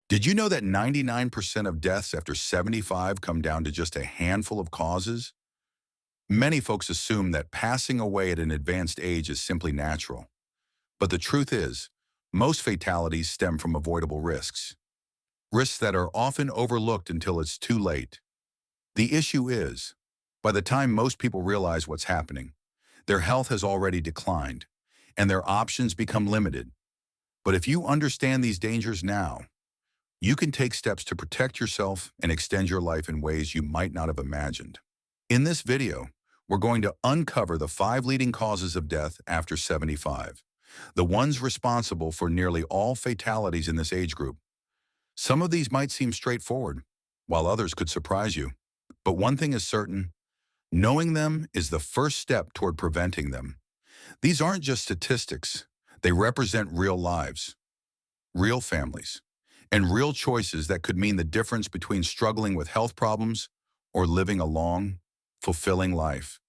Did you know that 99% of deaths after 75 come down to just a handful of causes? Many folks assume that passing away at an advanced age is simply natural. But the truth is, most fatalities stem from avoidable risks. Risks that are often overlooked until it's too late. The issue is, by the time most people realize what's happening, their health has already declined, and their options become limited. But if you understand these dangers now, you can take steps to protect yourself and extend your life in ways you might not have imagined. In this video, we're going to uncover the 5 leading causes of death after 75, the ones responsible for nearly all fatalities in this age group. Some of these might seem straightforward, while others could surprise you. But one thing is certain, knowing them is the first step toward preventing them. These aren't just statistics. They represent real lives, real families, and real choices that could mean the difference between struggling with health problems or living a long, fulfilling life.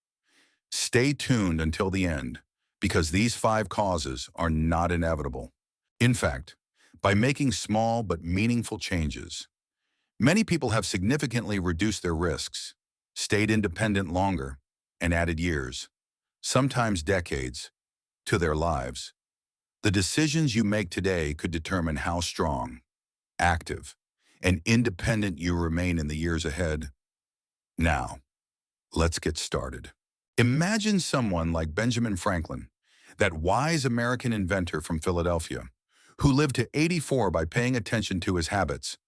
Stay tuned until the end, because these 5 causes are not inevitable. In fact, by making small but meaningful changes, many people have significantly reduced their risks, stayed independent longer, and added years, sometimes decades, to their lives. The decisions you make today could determine how strong, active, and independent you remain in the years ahead. Now, let's get started. Imagine someone like Benjamin Franklin, that wise American inventor from Philadelphia, who lived to 84 by paying attention to his habits.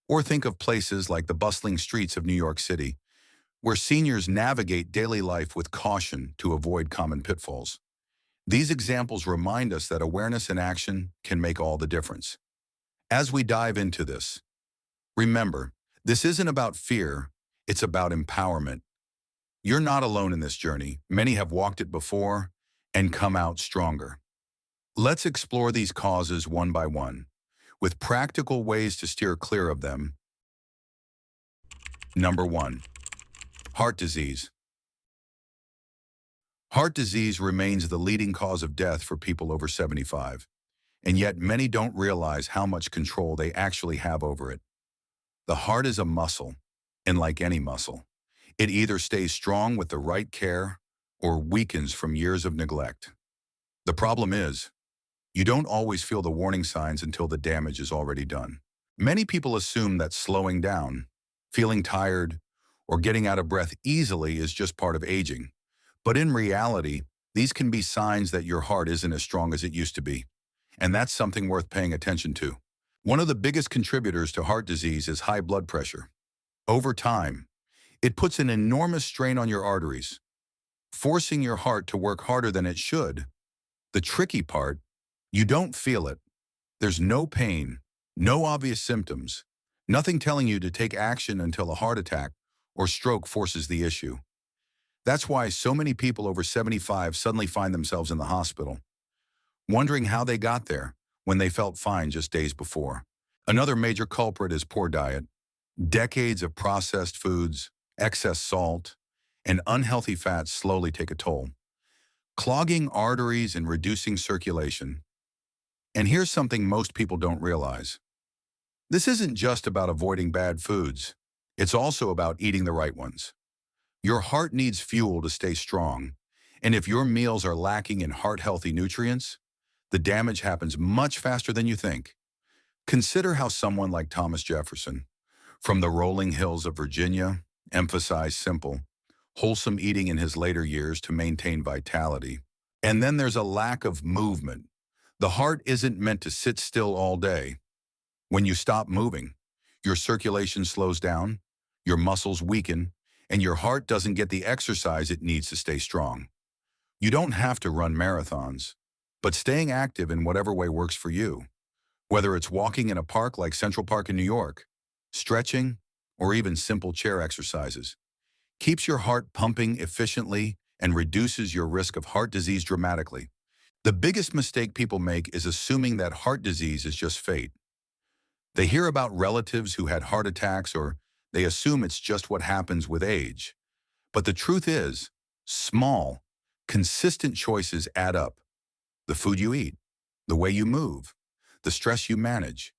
Or think of places like the bustling streets of New York City, where seniors navigate daily life with caution to avoid common pitfalls. These examples remind us that awareness and action can make all the difference. As we dive into this, remember, this isn't about fear, it's about empowerment. You're not alone in this journey. Many have walked it before and come out stronger. Let's explore these causes one by one, with practical ways to steer clear of them. Number 1. Heart disease. Heart disease remains the leading cause of death for people over 75. And yet many don't realize how much control they actually have over it. The heart is a muscle, and like any muscle, it either stays strong with the right care or weakens from years of neglect. The problem is, you don't always feel the warning signs until the damage is already done. Many people assume that slowing down, feeling tired, or getting out of breath easily is just part of aging. But in reality, these can be signs that your heart isn't as strong as it used to be. And that's something worth paying attention to. One of the biggest contributors to heart disease is high blood pressure. Over time, it puts an enormous strain on your arteries, forcing your heart to work harder than it should. The tricky part, you don't feel it. There's no pain, no obvious symptoms, nothing telling you to take action until a heart attack or stroke forces the issue. That's why so many people over 75 suddenly find themselves in the hospital, wondering how they got there when they felt fine just days before. Another major culprit is poor diet. Decades of processed foods, excess salt, and unhealthy fats slowly take a toll, clogging arteries and reducing circulation. And here's something most people don't realize. This isn't just about avoiding bad foods. It's also about eating the right ones. Your heart needs fuel to stay strong, and if your meals are lacking in heart-healthy nutrients, the damage happens much faster than you think. Consider how someone like Thomas Jefferson, from the rolling hills of Virginia, emphasized simple, wholesome eating in his later years to maintain vitality. And then there's a lack of movement. The heart isn't meant to sit still all day. When you stop moving, your circulation slows down, your muscles weaken, and your heart doesn't get the exercise it needs to stay strong. You don't have to run marathons, but staying active in whatever way works for you, whether it's walking in a park like Central Park in New York, stretching, or even simple chair exercises, keeps your heart pumping efficiently and reduces your risk of heart disease dramatically. The biggest mistake people make is assuming that heart disease is just fate. They hear about relatives who had heart attacks, or they assume it's just what happens with age. But the truth is, small, consistent choices add up. The food you eat, the way you move, the stress you manage.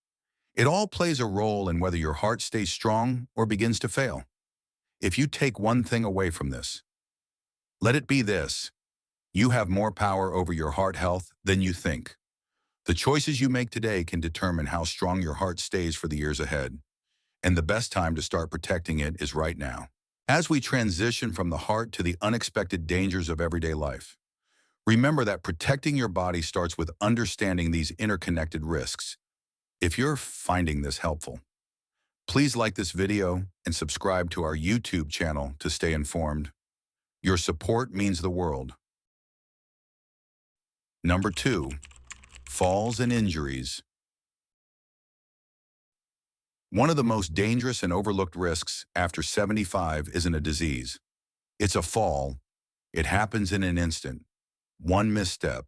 It all plays a role in whether your heart stays strong or begins to fail. If you take one thing away from this, let it be this: you have more power over your heart health than you think. The choices you make today can determine how strong your heart stays for the years ahead, and the best time to start protecting it is right now. As we transition from the heart to the unexpected dangers of everyday life, remember that protecting your body starts with understanding these interconnected risks. If you're finding this helpful, please like this video and subscribe to our YouTube channel to stay informed. Your support means the world. Number 2, falls and injuries. One of the most dangerous and overlooked risks after 75 isn't a disease. It's a fall. It happens in an instant. One misstep,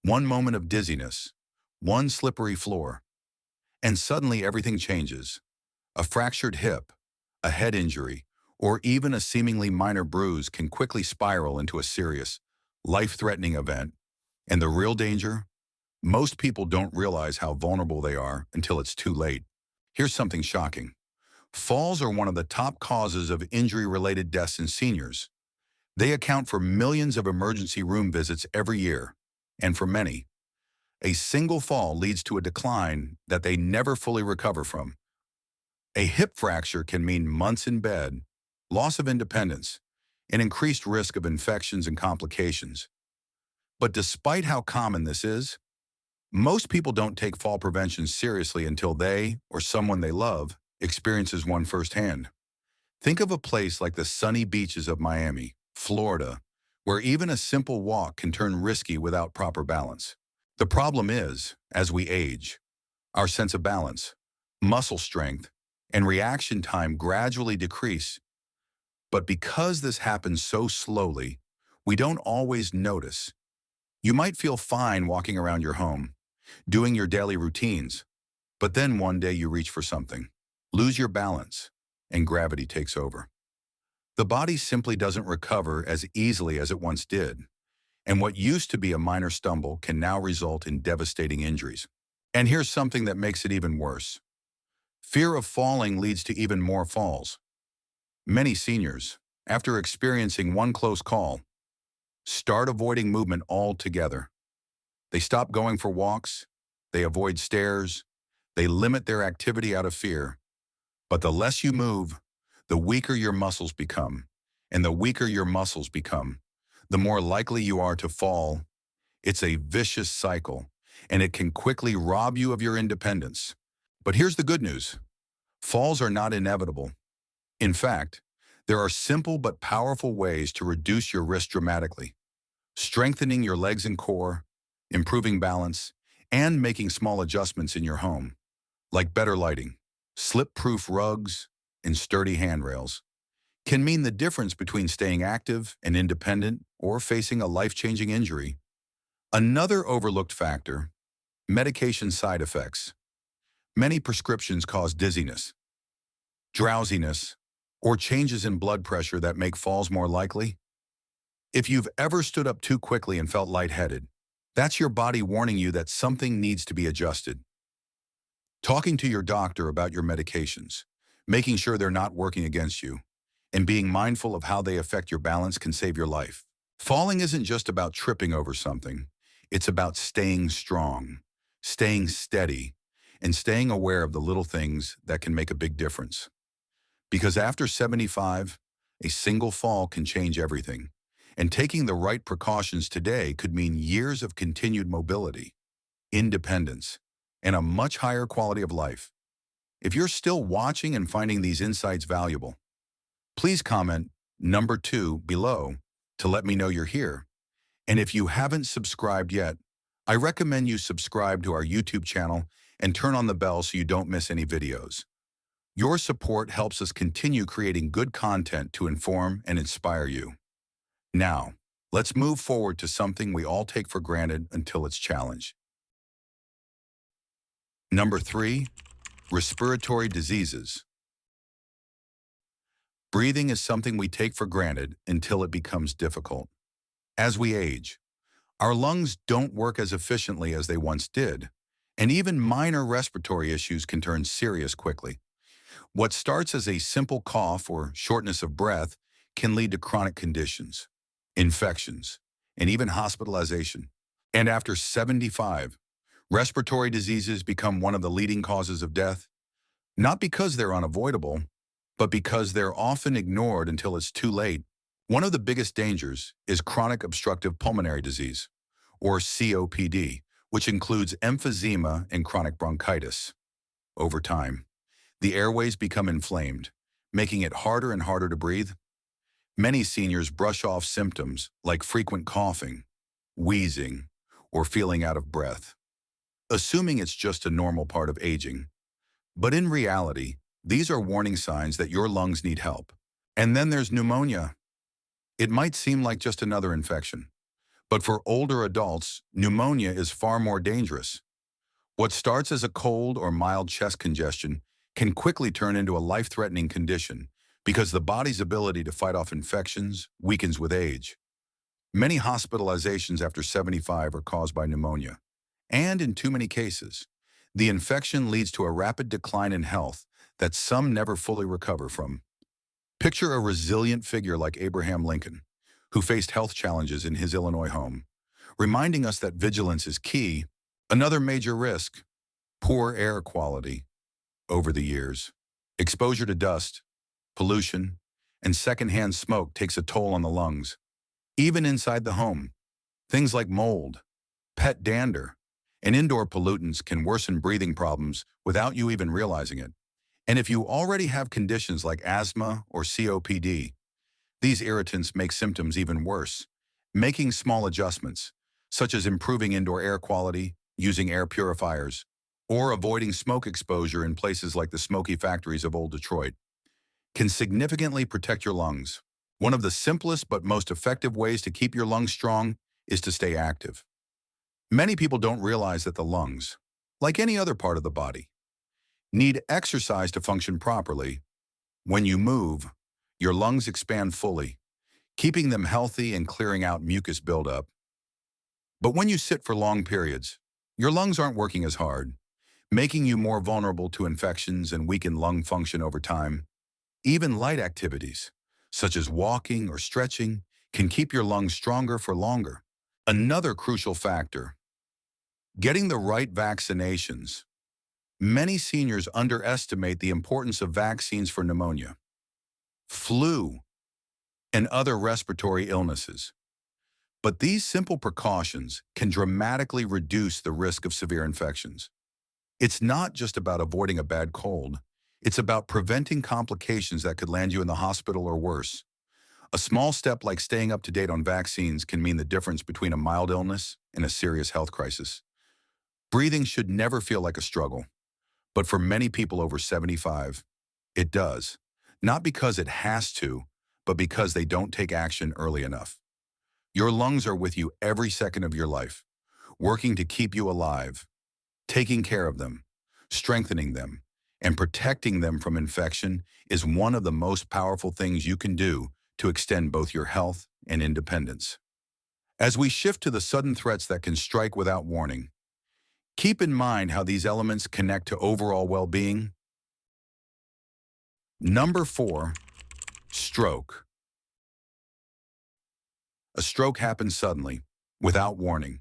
one moment of dizziness, one slippery floor, and suddenly everything changes. A fractured hip, a head injury, or even a seemingly minor bruise can quickly spiral into a serious, life-threatening event. And the real danger? Most people don't realize how vulnerable they are until it's too late. Here's something shocking. Falls are one of the top causes of injury-related deaths in seniors. They account for millions of emergency room visits every year, and for many, a single fall leads to a decline that they never fully recover from. A hip fracture can mean months in bed, loss of independence, and increased risk of infections and complications. But despite how common this is, most people don't take fall prevention seriously until they, or someone they love, experiences one firsthand. Think of a place like the sunny beaches of Miami, Florida, where even a simple walk can turn risky without proper balance. The problem is, as we age, our sense of balance, muscle strength, and reaction time gradually decrease. But because this happens so slowly, we don't always notice. You might feel fine walking around your home, doing your daily routines, but then one day you reach for something, lose your balance, and gravity takes over. The body simply doesn't recover as easily as it once did, and what used to be a minor stumble can now result in devastating injuries. And here's something that makes it even worse. Fear of falling leads to even more falls. Many seniors, after experiencing one close call, start avoiding movement altogether. They stop going for walks, they avoid stairs, they limit their activity out of fear. But the less you move, the weaker your muscles become. And the weaker your muscles become, the more likely you are to fall. It's a vicious cycle, and it can quickly rob you of your independence. But here's the good news. Falls are not inevitable. In fact, there are simple but powerful ways to reduce your risk dramatically. Strengthening your legs and core, improving balance, and making small adjustments in your home, like better lighting, slip-proof rugs, and sturdy handrails, can mean the difference between staying active and independent or facing a life-changing injury. Another overlooked factor: medication side effects. Many prescriptions cause dizziness, drowsiness, or changes in blood pressure that make falls more likely. If you've ever stood up too quickly and felt lightheaded, that's your body warning you that something needs to be adjusted. Talking to your doctor about your medications, making sure they're not working against you, and being mindful of how they affect your balance can save your life. Falling isn't just about tripping over something. It's about staying strong, staying steady, and staying aware of the little things that can make a big difference. Because after 75, a single fall can change everything. And taking the right precautions today could mean years of continued mobility, independence, and a much higher quality of life. If you're still watching and finding these insights valuable, please comment number 2 below to let me know you're here. And if you haven't subscribed yet, I recommend you subscribe to our YouTube channel and turn on the bell so you don't miss any videos. Your support helps us continue creating good content to inform and inspire you. Now, let's move forward to something we all take for granted until it's challenged. Number 3, respiratory diseases. Breathing is something we take for granted until it becomes difficult. As we age, our lungs don't work as efficiently as they once did, And even minor respiratory issues can turn serious quickly. What starts as a simple cough or shortness of breath can lead to chronic conditions, infections, and even hospitalization. And after 75, respiratory diseases become one of the leading causes of death, not because they're unavoidable, but because they're often ignored until it's too late. One of the biggest dangers is chronic obstructive pulmonary disease, or COPD, which includes emphysema and chronic bronchitis. Over time, the airways become inflamed, making it harder and harder to breathe. Many seniors brush off symptoms like frequent coughing, wheezing, or feeling out of breath, assuming it's just a normal part of aging. But in reality, these are warning signs that your lungs need help. And then there's pneumonia. It might seem like just another infection, but for older adults, pneumonia is far more dangerous. What starts as a cold or mild chest congestion can quickly turn into a life-threatening condition because the body's ability to fight off infections weakens with age. Many hospitalizations after 75 are caused by pneumonia, and in too many cases, the infection leads to a rapid decline in health that some never fully recover from. Picture a resilient figure like Abraham Lincoln, who faced health challenges in his Illinois home, reminding us that vigilance is key. Another major risk, poor air quality. Over the years, exposure to dust, pollution, and secondhand smoke takes a toll on the lungs. Even inside the home, things like mold, pet dander, and indoor pollutants can worsen breathing problems without you even realizing it. And if you already have conditions like asthma or COPD, these irritants make symptoms even worse. Making small adjustments, such as improving indoor air quality, using air purifiers, or avoiding smoke exposure in places like the smoky factories of old Detroit, can significantly protect your lungs. One of the simplest but most effective ways to keep your lungs strong is to stay active. Many people don't realize that the lungs, like any other part of the body, need exercise to function properly. When you move, your lungs expand fully, keeping them healthy and clearing out mucus buildup. But when you sit for long periods, your lungs aren't working as hard, making you more vulnerable to infections and weaken lung function over time. Even light activities, such as walking or stretching, can keep your lungs stronger for longer. Another crucial factor, getting the right vaccinations. Many seniors underestimate the importance of vaccines for pneumonia, flu, and other respiratory illnesses. But these simple precautions can dramatically reduce the risk of severe infections. It's not just about avoiding a bad cold. It's about preventing complications that could land you in the hospital or worse. A small step like staying up to date on vaccines can mean the difference between a mild illness and a serious health crisis. Breathing should never feel like a struggle, but for many people over 75, it does. Not because it has to, but because they don't take action early enough. Your lungs are with you every second of your life, working to keep you alive. Taking care of them, strengthening them, and protecting them from infection is one of the most powerful things you can do to extend both your health and independence. As we shift to the sudden threats that can strike without warning, keep in mind how these elements connect to overall well-being. Number 4, stroke. A stroke happens suddenly, without warning,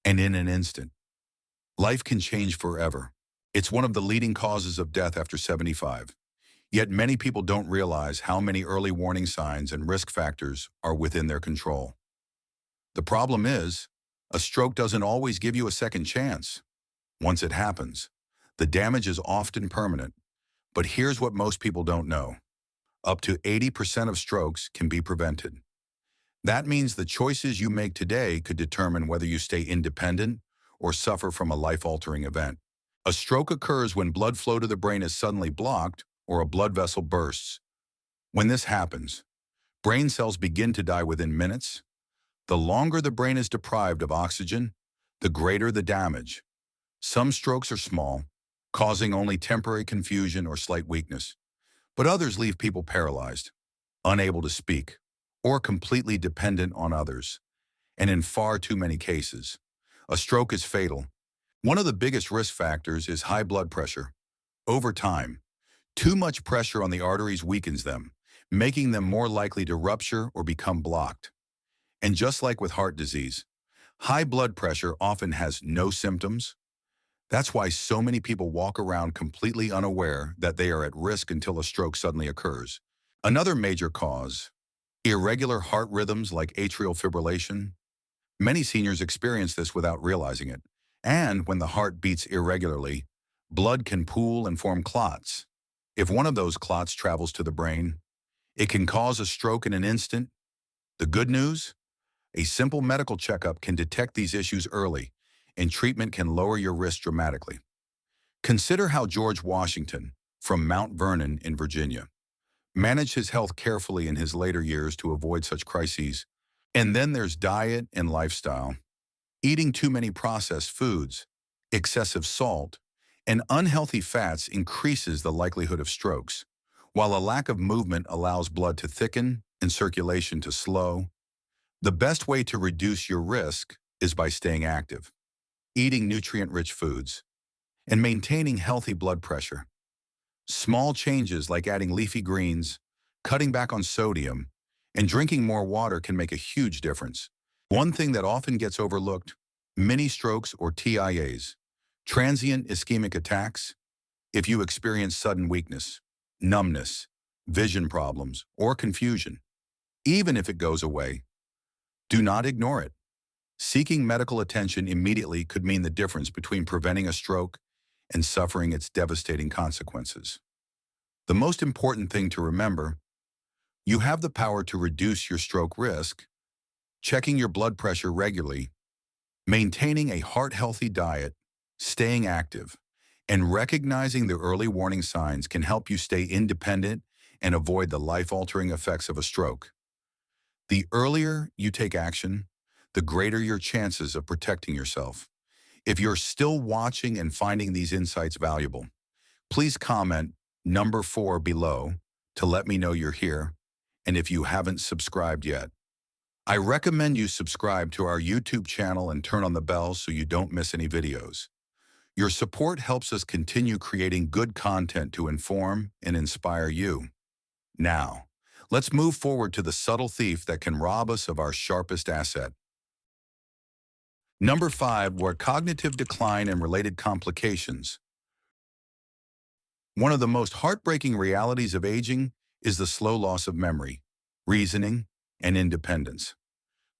and in an instant. Life can change forever. It's one of the leading causes of death after 75. Yet many people don't realize how many early warning signs and risk factors are within their control. The problem is, a stroke doesn't always give you a second chance. Once it happens, the damage is often permanent. But here's what most people don't know. Up to 80% of strokes can be prevented. That means the choices you make today could determine whether you stay independent or suffer from a life-altering event. A stroke occurs when blood flow to the brain is suddenly blocked or a blood vessel bursts. When this happens, brain cells begin to die within minutes. The longer the brain is deprived of oxygen, the greater the damage. Some strokes are small, causing only temporary confusion or slight weakness, but others leave people paralyzed, unable to speak, or completely dependent on others. And in far too many cases, a stroke is fatal, One of the biggest risk factors is high blood pressure. Over time, too much pressure on the arteries weakens them, making them more likely to rupture or become blocked. And just like with heart disease, high blood pressure often has no symptoms. That's why so many people walk around completely unaware that they are at risk until a stroke suddenly occurs. Another major cause, irregular heart rhythms like atrial fibrillation. Many seniors experience this without realizing it. And when the heart beats irregularly, blood can pool and form clots. If one of those clots travels to the brain, it can cause a stroke in an instant. The good news? A simple medical checkup can detect these issues early, and treatment can lower your risk dramatically. Consider how George Washington, from Mount Vernon in Virginia, managed his health carefully in his later years to avoid such crises. And then there's diet and lifestyle. Eating too many processed foods, excessive salt, and unhealthy fats increases the likelihood of strokes, while a lack of movement allows blood to thicken and circulation to slow. The best way to reduce your risk is by staying active, eating nutrient-rich foods, and maintaining healthy blood pressure. Small changes like adding leafy greens, cutting back on sodium, and drinking more water can make a huge difference. One thing that often gets overlooked, mini strokes or TIAs, transient ischemic attacks. If you experience sudden weakness, numbness, vision problems, or confusion, even if it goes away, do not ignore it. Seeking medical attention immediately could mean the difference between preventing a stroke and suffering its devastating consequences. The most important thing to remember, you have the power to reduce your stroke risk. Checking your blood pressure regularly, maintaining a heart-healthy diet, staying active, and recognizing the early warning signs can help you stay independent and avoid the life-altering effects of a stroke. The earlier you take action, the greater your chances of protecting yourself. If you're still watching and finding these insights valuable, please comment number 4 below to let me know you're here. And if you haven't subscribed yet, I recommend you subscribe to our YouTube channel and turn on the bell so you don't miss any videos. Your support helps us continue creating good content to inform and inspire you. Now, let's move forward to the subtle thief that can rob us of our sharpest asset. Number 5, where cognitive decline and related complications. One of the most heartbreaking realities of aging is the slow loss of memory, reasoning, and independence.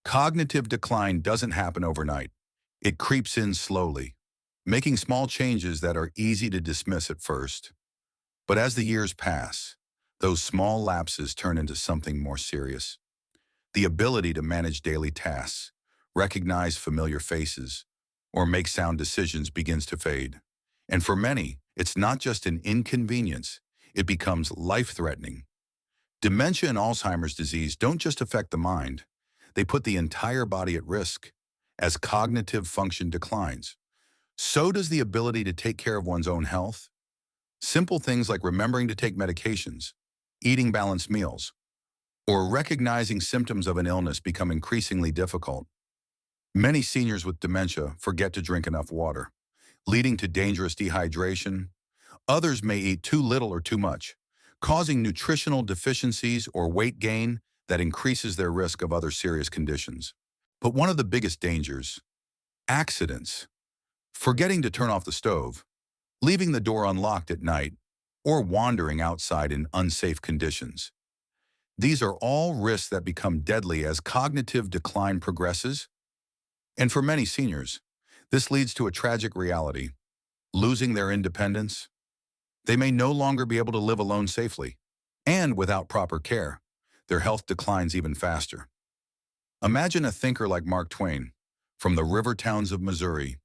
Cognitive decline doesn't happen overnight. It creeps in slowly, making small changes that are easy to dismiss at first. But as the years pass, those small lapses turn into something more serious. The ability to manage daily tasks, recognize familiar faces, or make sound decisions begins to fade. And for many, it's not just an inconvenience, it becomes life-threatening. Dementia and Alzheimer's disease don't just affect the mind, they put the entire body at risk. As cognitive function declines, so does the ability to take care of one's own health. Simple things like remembering to take medications, eating balanced meals, or recognizing symptoms of an illness become increasingly difficult. Many seniors with dementia forget to drink enough water, leading to dangerous dehydration. Others may eat too little or too much, causing nutritional deficiencies or weight gain that increases their risk of other serious conditions. But one of the biggest dangers, accidents. Forgetting to turn off the stove, leaving the door unlocked at night, or wandering outside in unsafe conditions. These are all risks that become deadly as cognitive decline progresses. And for many seniors, this leads to a tragic reality, losing their independence. They may no longer be able to live alone safely, and without proper care, their health declines even faster. Imagine a thinker like Mark Twain, from the river towns of Missouri,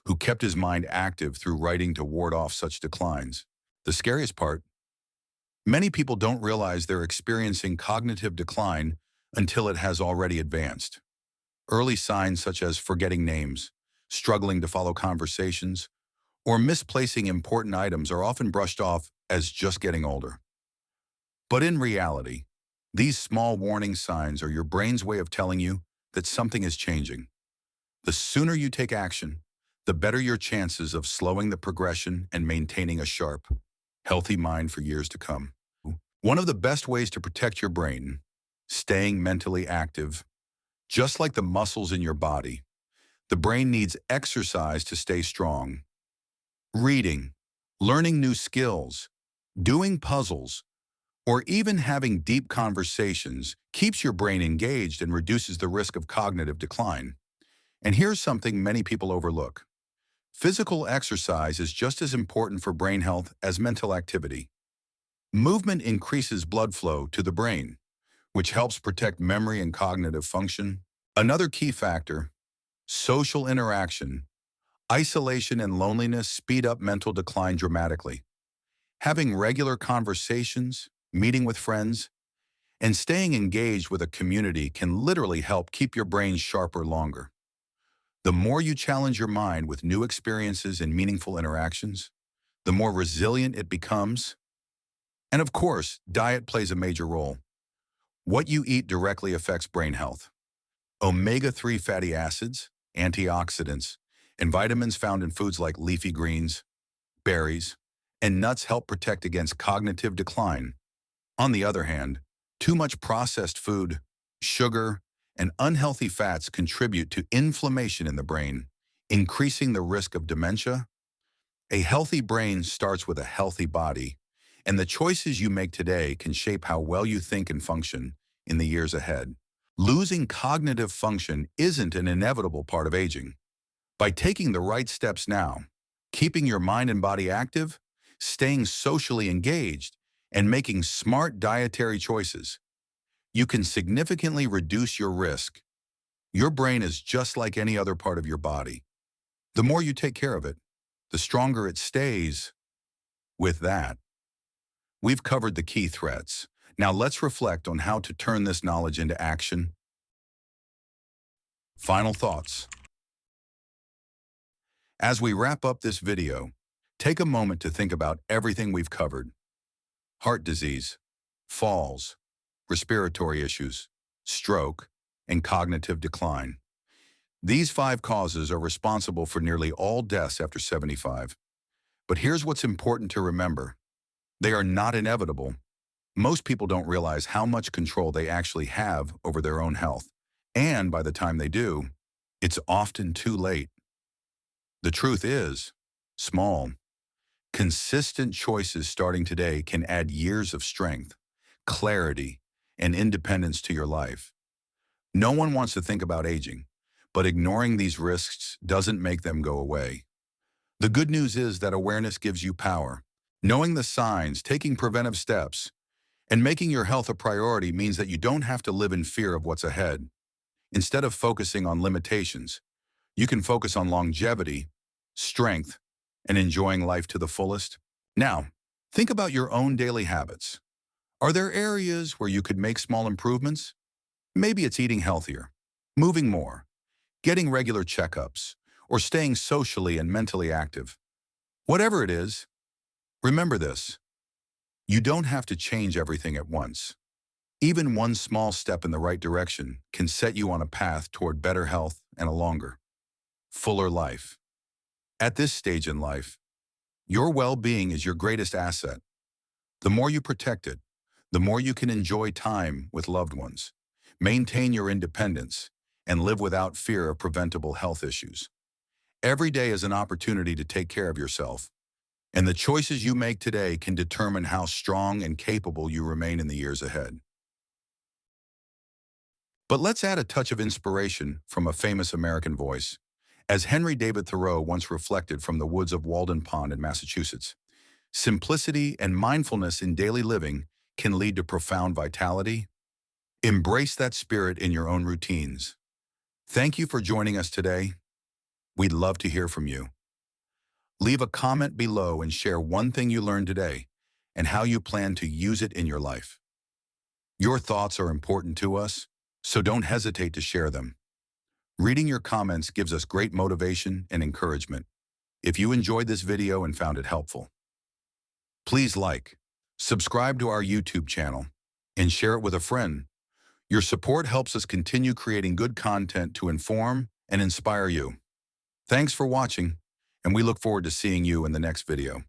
who kept his mind active through writing to ward off such declines. The scariest part, many people don't realize they're experiencing cognitive decline until it has already advanced. Early signs such as forgetting names, struggling to follow conversations, or misplacing important items are often brushed off as just getting older. But in reality, these small warning signs are your brain's way of telling you that something is changing. The sooner you take action, the better your chances of slowing the progression and maintaining a sharp, healthy mind for years to come. One of the best ways to protect your brain, staying mentally active. Just like the muscles in your body, the brain needs exercise to stay strong. Reading, learning new skills, doing puzzles, or even having deep conversations keeps your brain engaged and reduces the risk of cognitive decline. And here's something many people overlook. Physical exercise is just as important for brain health as mental activity. Movement increases blood flow to the brain, which helps protect memory and cognitive function. Another key factor, social interaction. Isolation and loneliness speed up mental decline dramatically. Having regular conversations, meeting with friends, and staying engaged with a community can literally help keep your brain sharper longer. The more you challenge your mind with new experiences and meaningful interactions, the more resilient it becomes. And of course, diet plays a major role. What you eat directly affects brain health. Omega-3 fatty acids, antioxidants, and vitamins found in foods like leafy greens, berries, and nuts help protect against cognitive decline. On the other hand, too much processed food, sugar, and unhealthy fats contribute to inflammation in the brain, increasing the risk of dementia. A healthy brain starts with a healthy body, and the choices you make today can shape how well you think and function in the years ahead. Losing cognitive function isn't an inevitable part of aging. By taking the right steps now, keeping your mind and body active, staying socially engaged, and making smart dietary choices, you can significantly reduce your risk. Your brain is just like any other part of your body. The more you take care of it, the stronger it stays. With that, we've covered the key threats. Now let's reflect on how to turn this knowledge into action. Final thoughts. As we wrap up this video, take a moment to think about everything we've covered. Heart disease, falls, respiratory issues, stroke, and cognitive decline. These 5 causes are responsible for nearly all deaths after 75. But here's what's important to remember. They are not inevitable. Most people don't realize how much control they actually have over their own health. And by the time they do, it's often too late. The truth is, small, consistent choices starting today can add years of strength, clarity, and independence to your life. No one wants to think about aging, but ignoring these risks doesn't make them go away. The good news is that awareness gives you power. Knowing the signs, taking preventive steps, and making your health a priority means that you don't have to live in fear of what's ahead. Instead of focusing on limitations, you can focus on longevity, strength, and enjoying life to the fullest. Now, think about your own daily habits. Are there areas where you could make small improvements? Maybe it's eating healthier, moving more, getting regular checkups, or staying socially and mentally active. Whatever it is, remember this. You don't have to change everything at once. Even one small step in the right direction can set you on a path toward better health and a longer, fuller life. At this stage in life, your well-being is your greatest asset. The more you protect it, the more you can enjoy time with loved ones, maintain your independence, and live without fear of preventable health issues. Every day is an opportunity to take care of yourself, and the choices you make today can determine how strong and capable you remain in the years ahead. But let's add a touch of inspiration from a famous American voice. As Henry David Thoreau once reflected from the woods of Walden Pond in Massachusetts, simplicity and mindfulness in daily living can lead to profound vitality. Embrace that spirit in your own routines. Thank you for joining us today. We'd love to hear from you. Leave a comment below and share one thing you learned today and how you plan to use it in your life. Your thoughts are important to us, so don't hesitate to share them. Reading your comments gives us great motivation and encouragement. If you enjoyed this video and found it helpful, please like, subscribe to our YouTube channel, and share it with a friend. Your support helps us continue creating good content to inform and inspire you. Thanks for watching, and we look forward to seeing you in the next video.